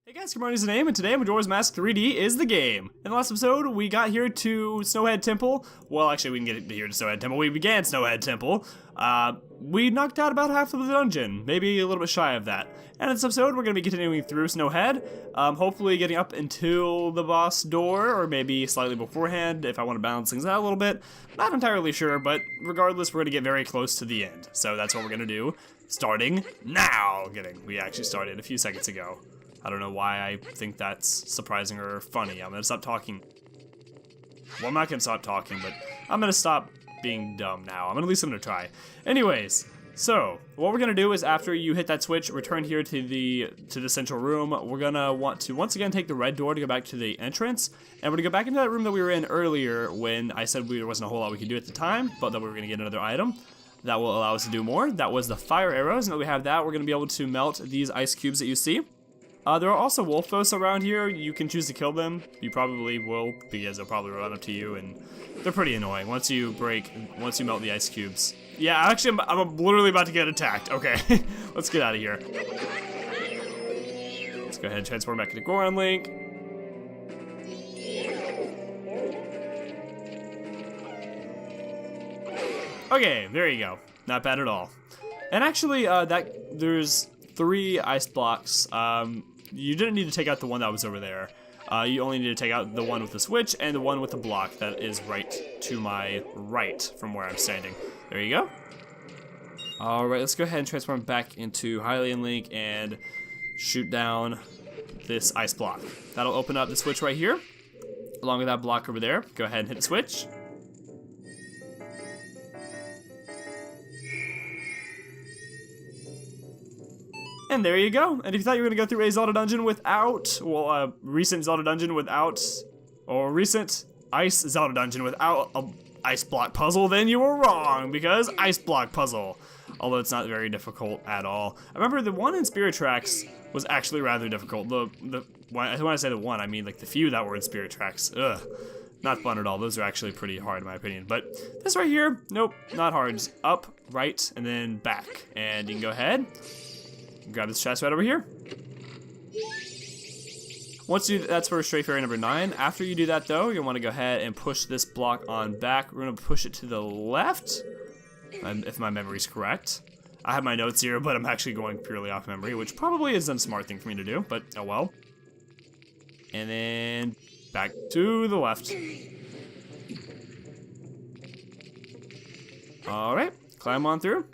Hey guys, good morning, it's Name, and today Majora's Mask 3D is the game. In the last episode, we got here to Snowhead Temple. Well, actually, we didn't get here to Snowhead Temple. We began Snowhead Temple. We knocked out about half of the dungeon, maybe a little bit shy of that. And in this episode, we're going to be continuing through Snowhead, hopefully getting up until the boss door, or maybe slightly beforehand if I want to balance things out a little bit. Not entirely sure, but regardless, we're going to get very close to the end. So that's what we're going to do, starting now. Kidding, we actually started a few seconds ago. I don't know why I think that's surprising or funny. I'm gonna stop talking. Well, I'm not gonna stop talking, but I'm gonna stop being dumb now. At least I'm gonna try. Anyways, so what we're gonna do is after you hit that switch, return here to the central room. We're gonna want to once again take the red door to go back to the entrance, and we're gonna go back into that room that we were in earlier when I said there wasn't a whole lot we could do at the time, but that we were gonna get another item that will allow us to do more. That was the fire arrows, and now we have that, we're gonna be able to melt these ice cubes that you see. There are also wolfos around here. You can choose to kill them. You probably will, because they'll probably run up to you, and they're pretty annoying once you melt the ice cubes. Yeah, actually, I'm literally about to get attacked. Okay, let's get out of here. Let's go ahead and transform back into Goron Link. Okay, there you go. Not bad at all. And actually, there's 3 ice blocks. You didn't need to take out the one that was over there. You only need to take out the one with the switch and the one with the block that is right to my right from where I'm standing. There you go. Alright, let's go ahead and transform back into Hylian Link and shoot down this ice block. That'll open up the switch right here, along with that block over there. Go ahead and hit the switch. And there you go. And if you thought you were going to go through a Zelda dungeon without, well, a recent Zelda dungeon without, or a recent ice Zelda dungeon without a ice block puzzle, then you were wrong, because ice block puzzle. Although it's not very difficult at all. I remember the one in Spirit Tracks was actually rather difficult. When I say the one, I mean like the few that were in Spirit Tracks. Ugh. Not fun at all. Those are actually pretty hard in my opinion. But this right here, nope, not hard. Just up, right, and then back. And you can go ahead. Grab this chest right over here. Once you do, that's for Stray Fairy number 9. After you do that though, you'll want to go ahead and push this block on back. We're going to push it to the left, if my memory's correct. I have my notes here, but I'm actually going purely off memory, which probably isn't a smart thing for me to do, but oh well. And then back to the left. Alright, climb on through.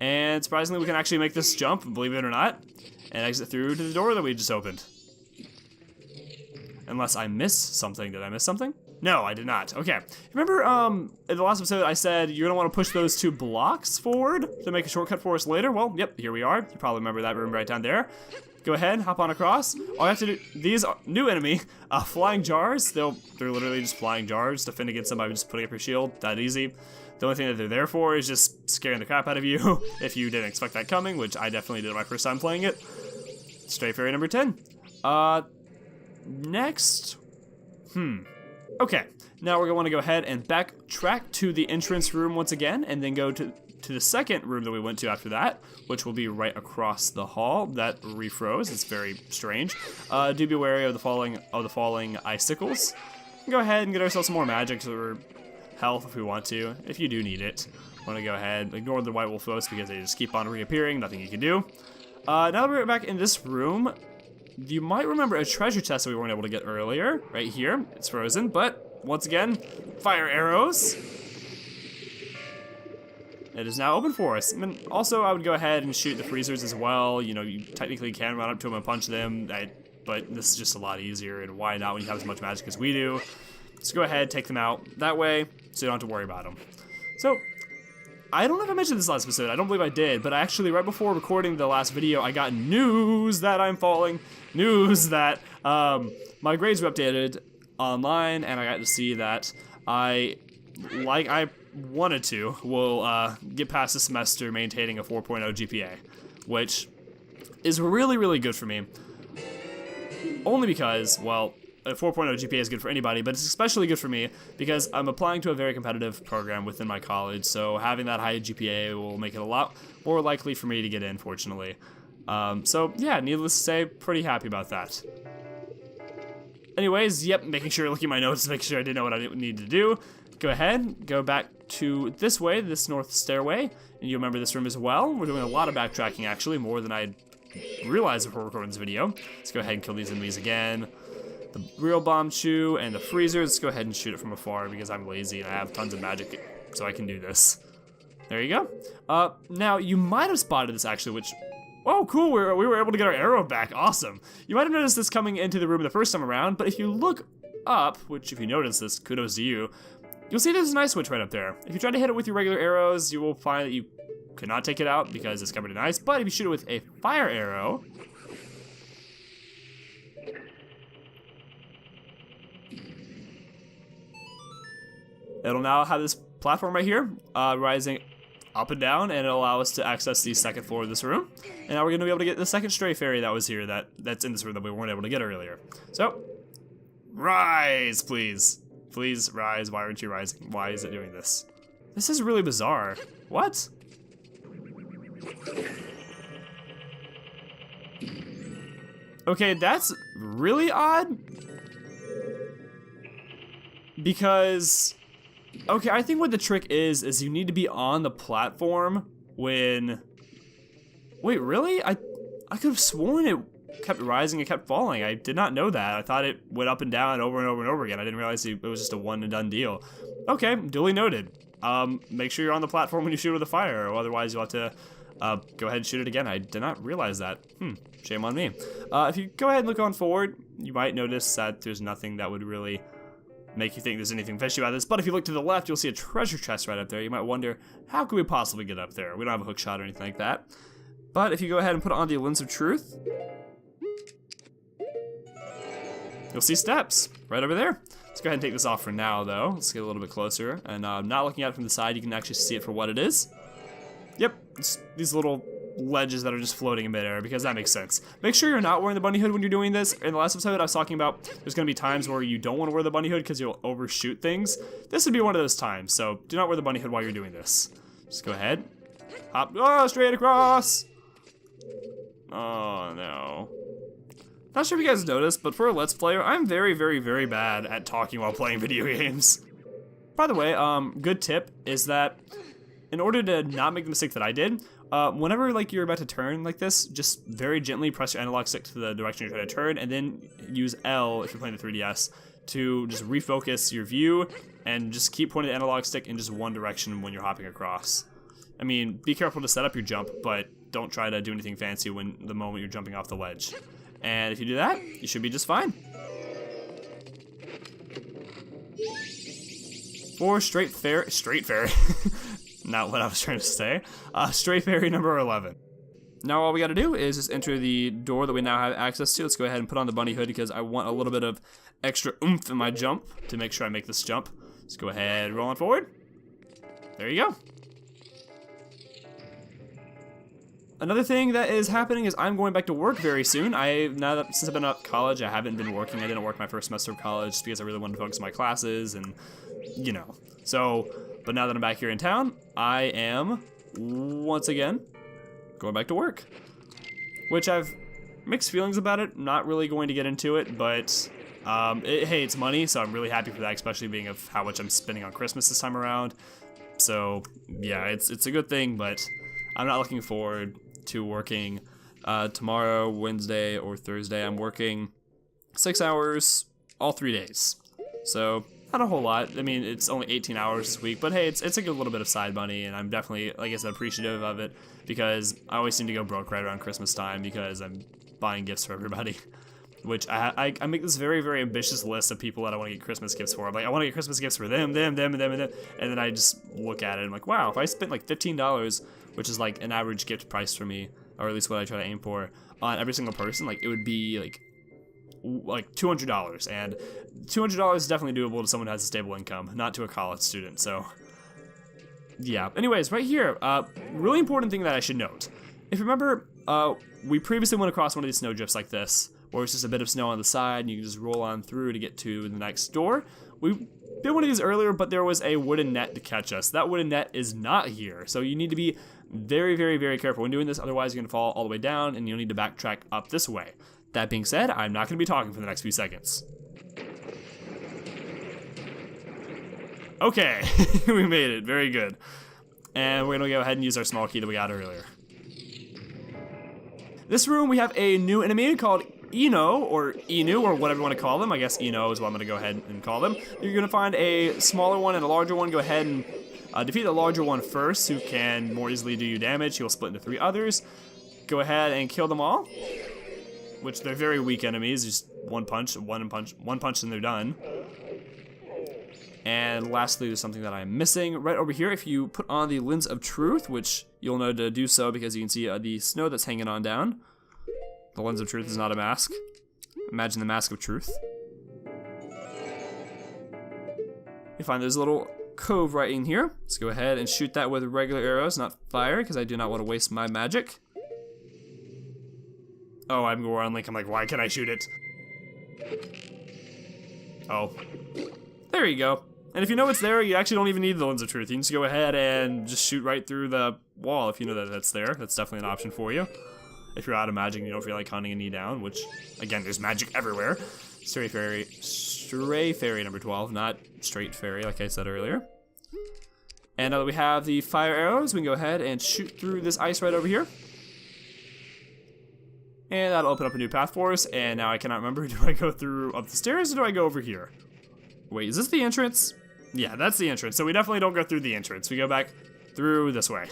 And surprisingly, we can actually make this jump, believe it or not, and exit through to the door that we just opened. Unless I missed something. Did I miss something? No, I did not. Okay. Remember, in the last episode, I said you're gonna want to push those 2 blocks forward to make a shortcut for us later? Well, yep, here we are. You probably remember that room right down there. Go ahead, hop on across. All you have to do, these are new enemy, flying jars. They're literally just flying jars. Defend against them by just putting up your shield. That easy. The only thing that they're there for is just scaring the crap out of you if you didn't expect that coming, which I definitely did my first time playing it. Stray Fairy number 10. Next. Okay, now we're going to want to go ahead and backtrack to the entrance room once again, and then go to the second room that we went to after that, which will be right across the hall. That refroze. It's very strange. Do be wary of the falling icicles. Go ahead and get ourselves some more magic or health if we want to, if you do need it. Want to go ahead, ignore the white wolf ghosts because they just keep on reappearing, nothing you can do. Now that we're back in this room, you might remember a treasure chest that we weren't able to get earlier, right here. It's frozen, but once again, fire arrows. It is now open for us. And also, I would go ahead and shoot the freezers as well. You know, you technically can run up to them and punch them, but this is just a lot easier, and why not when you have as much magic as we do? Just go ahead, take them out that way, so you don't have to worry about them. So, I don't know if I mentioned this last episode, I don't believe I did, but actually right before recording the last video, I got news that I'm falling, news that my grades were updated online, and I got to see that I wanted to, will get past the semester maintaining a 4.0 GPA, which is really, really good for me. Only because, well, a 4.0 GPA is good for anybody, but it's especially good for me because I'm applying to a very competitive program within my college, so having that high GPA will make it a lot more likely for me to get in, fortunately. So yeah, needless to say, pretty happy about that. Anyways, yep, making sure, looking at my notes, making sure I didn't know what I needed to do. Go ahead, go back to this way, this north stairway, and you remember this room as well. We're doing a lot of backtracking, actually, more than I realized before recording this video. Let's go ahead and kill these enemies again. The real bomb chew and the freezer, let's go ahead and shoot it from afar because I'm lazy and I have tons of magic, so I can do this. There you go. Now, you might have spotted this, actually, which... Oh, cool, we were able to get our arrow back, awesome. You might have noticed this coming into the room the first time around, but if you look up, which if you notice this, kudos to you, you'll see there's an ice switch right up there. If you try to hit it with your regular arrows, you will find that you could not take it out because it's covered in ice, but if you shoot it with a fire arrow, it'll now have this platform right here, rising up and down, and it'll allow us to access the second floor of this room. And now we're gonna be able to get the second stray fairy that was here, that's in this room that we weren't able to get earlier. So, rise, please. Please rise, why aren't you rising? Why is it doing this? This is really bizarre. What? Okay, that's really odd. Because... Okay, I think what the trick is you need to be on the platform when... Wait, really? I could have sworn it kept rising and kept falling. I did not know that. I thought it went up and down over and over and over again. I didn't realize it was just a one and done deal. Okay, duly noted. Make sure you're on the platform when you shoot with a fire, or otherwise you'll have to go ahead and shoot it again. I did not realize that. Shame on me. If you go ahead and look on forward, you might notice that there's nothing that would really make you think there's anything fishy about this, but if you look to the left, you'll see a treasure chest right up there. You might wonder, how could we possibly get up there? We don't have a hook shot or anything like that. But if you go ahead and put on the lens of truth, you'll see steps right over there. Let's go ahead and take this off for now, though. Let's get a little bit closer. And not looking at it from the side, you can actually see it for what it is. Yep, it's these little ledges that are just floating in midair, because that makes sense. Make sure you're not wearing the bunny hood when you're doing this. In the last episode, I was talking about there's going to be times where you don't want to wear the bunny hood because you'll overshoot things. This would be one of those times, so do not wear the bunny hood while you're doing this. Just go ahead. Hop. Oh, straight across! Oh, no. Not sure if you guys noticed, but for a Let's Player, I'm very, very, very bad at talking while playing video games. By the way, good tip is that in order to not make the mistake that I did, whenever like you're about to turn like this, just very gently press your analog stick to the direction you're trying to turn, and then use L if you're playing the 3DS to just refocus your view, and just keep pointing the analog stick in just one direction when you're hopping across. I mean, be careful to set up your jump, but don't try to do anything fancy when the moment you're jumping off the ledge. And if you do that, you should be just fine. For straight fairy, not what I was trying to say, stray fairy number 11. Now all we gotta do is just enter the door that we now have access to. Let's go ahead and put on the bunny hood because I want a little bit of extra oomph in my jump to make sure I make this jump. Let's go ahead, roll on forward. There you go. Another thing that is happening is I'm going back to work very soon. Since I've been at college, I haven't been working. I didn't work my first semester of college just because I really wanted to focus on my classes and, you know. So, but now that I'm back here in town, I am, once again, going back to work. Which I've mixed feelings about it. Not really going to get into it, but, hey, it's money, so I'm really happy for that, especially being of how much I'm spending on Christmas this time around. So, yeah, it's a good thing, but I'm not looking forward to working tomorrow, Wednesday, or Thursday. I'm working 6 hours all 3 days. So, not a whole lot. I mean, it's only 18 hours this week, but hey, it's a good little bit of side money, and I'm definitely, like I said, appreciative of it, because I always seem to go broke right around Christmas time because I'm buying gifts for everybody. Which I make this very, very ambitious list of people that I want to get Christmas gifts for. I'm like, I want to get Christmas gifts for them, and them, and then I just look at it and I'm like, wow, if I spent like $15, which is like an average gift price for me, or at least what I try to aim for, on every single person, like it would be like $200, and $200 is definitely doable to someone who has a stable income, not to a college student. So yeah. Anyways, right here, really important thing that I should note. If you remember, we previously went across one of these snow drifts like this, where it's just a bit of snow on the side and you can just roll on through to get to the next door. We did one of these earlier, but there was a wooden net to catch us. That wooden net is not here, so you need to be very, very, very careful when doing this, otherwise you're going to fall all the way down, and you'll need to backtrack up this way. That being said, I'm not going to be talking for the next few seconds. Okay, we made it, very good. And we're going to go ahead and use our small key that we got earlier. This room, we have a new enemy called Eno, or Inu, or whatever you want to call them. I guess Eno is what I'm going to go ahead and call them. You're going to find a smaller one and a larger one. Go ahead and defeat the larger one first, who can more easily do you damage. He will split into 3 others. Go ahead and kill them all, which they're very weak enemies. Just one punch, one punch, and they're done. And lastly, there's something that I'm missing right over here. If you put on the Lens of Truth, which you'll know to do so because you can see the snow that's hanging on down. The Lens of Truth is not a mask. Imagine the Mask of Truth. You find there's a little cove right in here. Let's go ahead and shoot that with regular arrows, not fire, because I do not want to waste my magic. Oh, I'm Goron Link. I'm like, why can't I shoot it? Oh. There you go. And if you know it's there, you actually don't even need the Lens of Truth. You can just go ahead and just shoot right through the wall if you know that that's there. That's definitely an option for you. If you're out of magic and you don't feel like hunting a knee down, which, again, there's magic everywhere. Stray Fairy number 12, not Straight Fairy, like I said earlier. And now that we have the fire arrows, we can go ahead and shoot through this ice right over here. And that'll open up a new path for us. And now I cannot remember, do I go through up the stairs or do I go over here? Wait, is this the entrance? Yeah, that's the entrance. So we definitely don't go through the entrance. We go back through this way.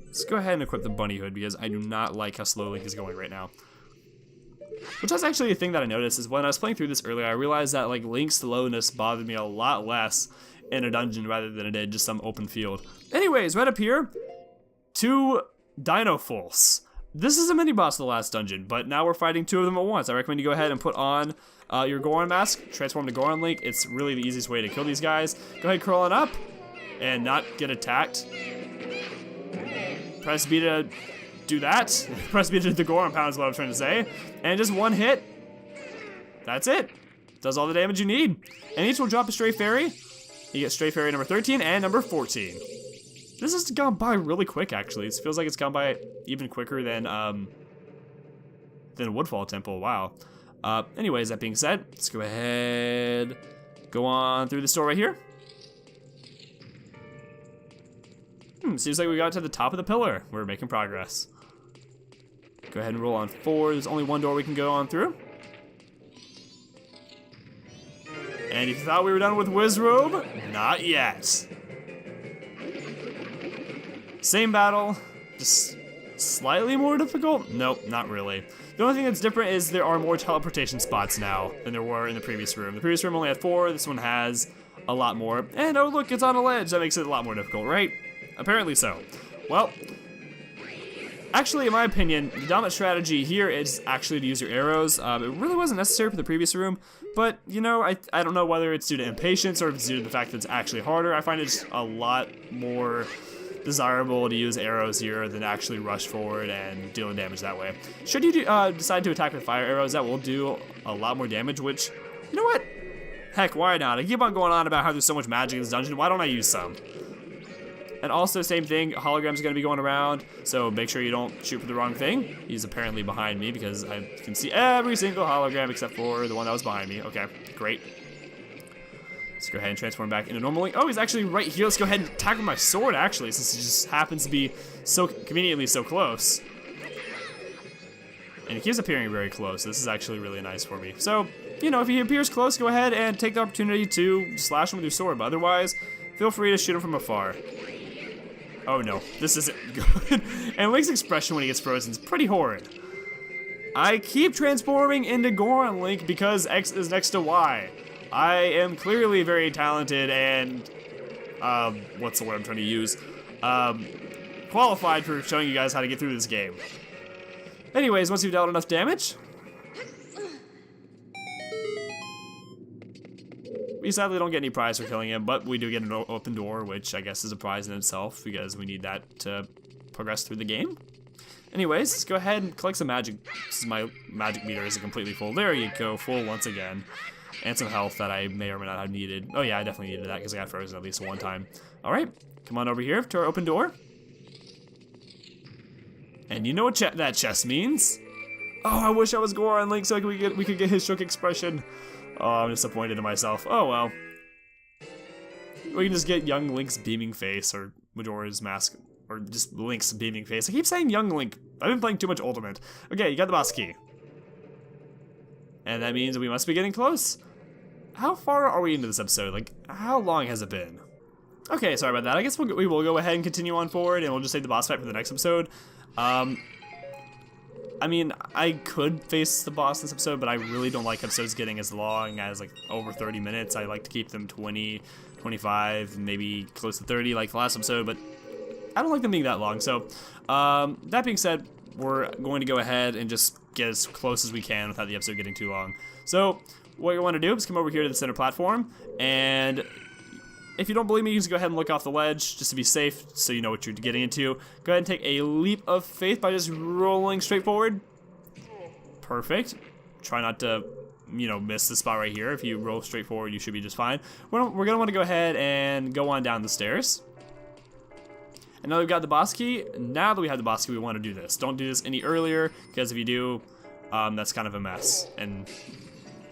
Let's go ahead and equip the bunny hood because I do not like how slow Link is going right now. Which is actually a thing that I noticed is when I was playing through this earlier, I realized that like Link's slowness bothered me a lot less in a dungeon rather than it did just some open field. Anyways, right up here, 2 Dino Fulls. This is a mini boss of the last dungeon, but now we're fighting 2 of them at once. I recommend you go ahead and put on your Goron mask, transform to Goron Link. It's really the easiest way to kill these guys. Go ahead, curl on up, and not get attacked. Press B to do that. Press B to do the Goron pound is what I'm trying to say. And just one hit. That's it. Does all the damage you need. And each will drop a Stray Fairy. You get Stray Fairy number 13 and number 14. This has gone by really quick, actually. It feels like it's gone by even quicker than Woodfall Temple. Wow. Anyways, that being said, let's go ahead, go on through this door right here. Seems like we got to the top of the pillar. We're making progress. Go ahead and roll on 4. There's only 1 door we can go on through. And if you thought we were done with Wizrobe, not yet. Same battle, just slightly more difficult? Nope, not really. The only thing that's different is there are more teleportation spots now than there were in the previous room. The previous room only had 4, this one has a lot more. And oh look, it's on a ledge, that makes it a lot more difficult, right? Apparently so. Well, actually in my opinion, the dominant strategy here is actually to use your arrows. It really wasn't necessary for the previous room, but you know, I don't know whether it's due to impatience or if it's due to the fact that it's actually harder. I find it just a lot more desirable to use arrows here than actually rush forward and deal damage that way. Should you decide to attack with fire arrows, that will do a lot more damage, which, you know what? Heck, why not? I keep on going on about how there's so much magic in this dungeon, why don't I use some? And also, same thing, holograms are going to be going around, so make sure you don't shoot for the wrong thing. He's apparently behind me because I can see every single hologram except for the one that was behind me. Okay, great. Let's go ahead and transform back into normal Link. Oh, he's actually right here. Let's go ahead and attack with my sword, actually, since he just happens to be so conveniently so close. And he keeps appearing very close. This is actually really nice for me. So, you know, if he appears close, go ahead and take the opportunity to slash him with your sword. But otherwise, feel free to shoot him from afar. Oh no, this isn't good. And Link's expression when he gets frozen is pretty horrid. I keep transforming into Goron Link because X is next to Y. I am clearly very talented and, what's the word I'm trying to use? Qualified for showing you guys how to get through this game. Anyways, once you've dealt enough damage, we sadly don't get any prize for killing him, but we do get an open door, which I guess is a prize in itself, because we need that to progress through the game. Anyways, let's go ahead and collect some magic. My magic meter isn't completely full. There you go, full once again. And some health that I may or may not have needed. Oh yeah, I definitely needed that because I got frozen at least one time. Alright, come on over here to our open door. And you know what that chest means? Oh, I wish I was Goron Link so we could get his shook expression. Oh, I'm disappointed in myself. Oh well. We can just get young Link's beaming face, or Majora's mask, or just Link's beaming face. I keep saying young Link. I've been playing too much Ultimate. Okay, you got the boss key. And that means we must be getting close. How far are we into this episode? Like, how long has it been? Okay, sorry about that. I guess we will go ahead and continue on forward, and we'll just save the boss fight for the next episode. I mean, I could face the boss this episode, but I really don't like episodes getting as long as, like, over 30 minutes. I like to keep them 20, 25, maybe close to 30 like the last episode, but I don't like them being that long. So, that being said, we're going to go ahead and just get as close as we can without the episode getting too long. So, what you want to do is come over here to the center platform, and if you don't believe me, you can just go ahead and look off the ledge, just to be safe, so you know what you're getting into. Go ahead and take a leap of faith by just rolling straight forward. Perfect. Try not to, you know, miss the spot right here. If you roll straight forward, you should be just fine. We're going to want to go ahead and go on down the stairs. And now we've got the boss key. Now that we have the boss key, we want to do this. Don't do this any earlier, because if you do, that's kind of a mess. And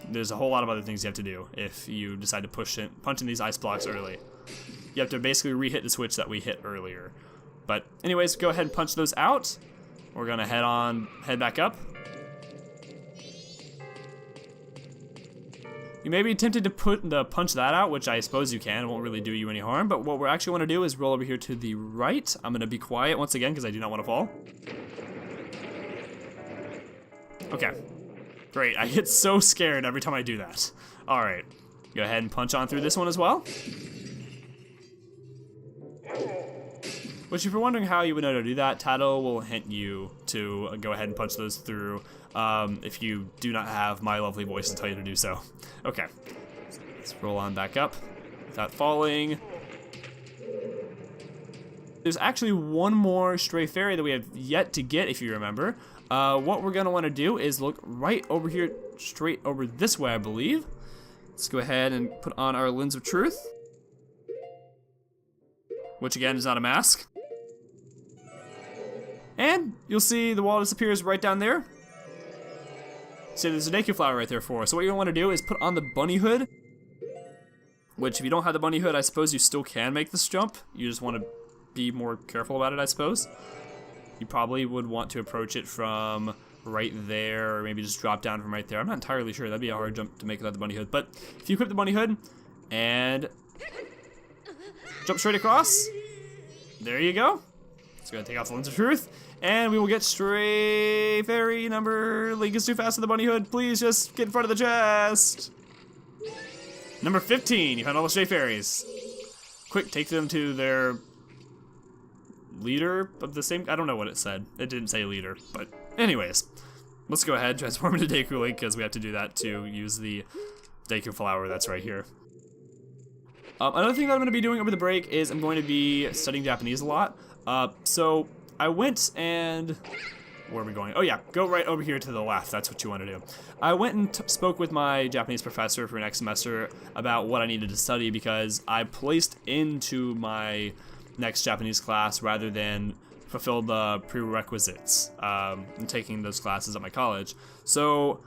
there's a whole lot of other things you have to do if you decide to punch in these ice blocks early. You have to basically re-hit the switch that we hit earlier. But anyways, go ahead and punch those out. We're gonna head back up. You may be tempted to punch that out, which I suppose you can. It won't really do you any harm. But what we actually want to do is roll over here to the right. I'm gonna be quiet once again because I do not want to fall. Okay. Great, I get so scared every time I do that. Alright, go ahead and punch on through this one as well. Which, if you're wondering how you would know to do that, Tato will hint you to go ahead and punch those through if you do not have my lovely voice to tell you to do so. Okay, let's roll on back up without falling. There's actually one more stray fairy that we have yet to get, if you remember. What we're gonna want to do is look right over here, straight over this way, I believe. Let's go ahead and put on our lens of truth, which again is not a mask. And you'll see the wall disappears right down there. See, there's a deku flower right there for us. So what you want to do is put on the bunny hood, which if you don't have the bunny hood, I suppose you still can make this jump. You just want to be more careful about it, I suppose. You probably would want to approach it from right there, or maybe just drop down from right there. I'm not entirely sure. That'd be a hard jump to make without the bunny hood. But if you equip the bunny hood and jump straight across, there you go. Let's go ahead and take off the lens of truth, and we will get stray fairy number. Link is too fast with the bunny hood. Please just get in front of the chest. Number 15. You found all the stray fairies. Quick, take them to their leader of the same. I don't know what it said. It didn't say leader, but anyways, let's go ahead and transform into Deku Link because we have to do that to use the Deku flower that's right here. Another thing that I'm going to be doing over the break is I'm going to be studying Japanese a lot. So I went and where are we going? Oh yeah, go right over here to the left. That's what you want to do. I went and spoke with my Japanese professor for next semester about what I needed to study because I placed into my next Japanese class rather than fulfill the prerequisites in taking those classes at my college. So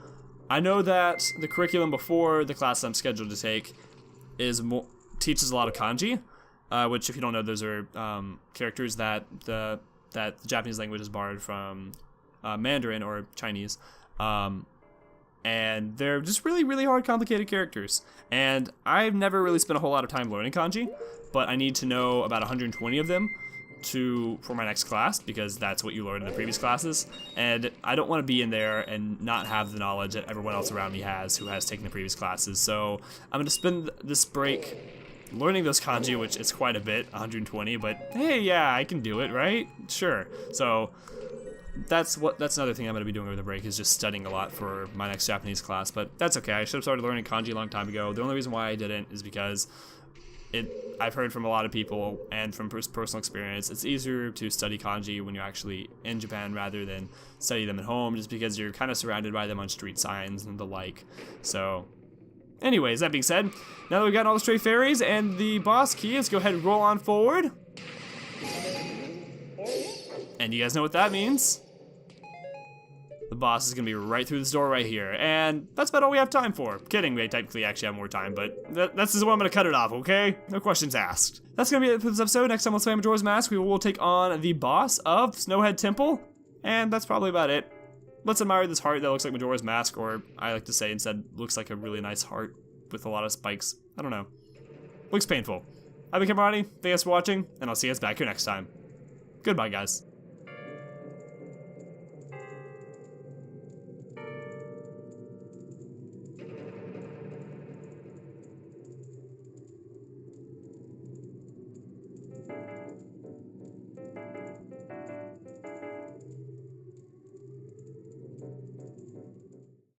I know that the curriculum before the class I'm scheduled to take teaches a lot of kanji, which if you don't know, those are characters that the Japanese language is borrowed from Mandarin or Chinese. And they're just really, really hard, complicated characters. And I've never really spent a whole lot of time learning kanji, but I need to know about 120 of them for my next class, because that's what you learned in the previous classes. And I don't want to be in there and not have the knowledge that everyone else around me has who has taken the previous classes. So I'm going to spend this break learning those kanji, which is quite a bit, 120, but hey, yeah, I can do it, right? Sure. So that's another thing I'm going to be doing over the break, is just studying a lot for my next Japanese class. But that's okay. I should have started learning kanji a long time ago. The only reason why I didn't is because I've heard from a lot of people and from personal experience, it's easier to study kanji when you're actually in Japan rather than study them at home, just because you're kind of surrounded by them on street signs and the like. So Anyways, that being said, now that we've gotten all the stray fairies and the boss key, let's go ahead and roll on forward. And you guys know what that means. The boss is gonna be right through this door right here, and that's about all we have time for. Kidding, we technically actually have more time, but that's just where I'm gonna cut it off, okay? No questions asked. That's gonna be it for this episode. Next time on Majora's Mask, we will take on the boss of Snowhead Temple, and that's probably about it. Let's admire this heart that looks like Majora's Mask, or I like to say instead, looks like a really nice heart with a lot of spikes. I don't know. Looks painful. I've been Camerati, thanks for watching, and I'll see you guys back here next time. Goodbye, guys.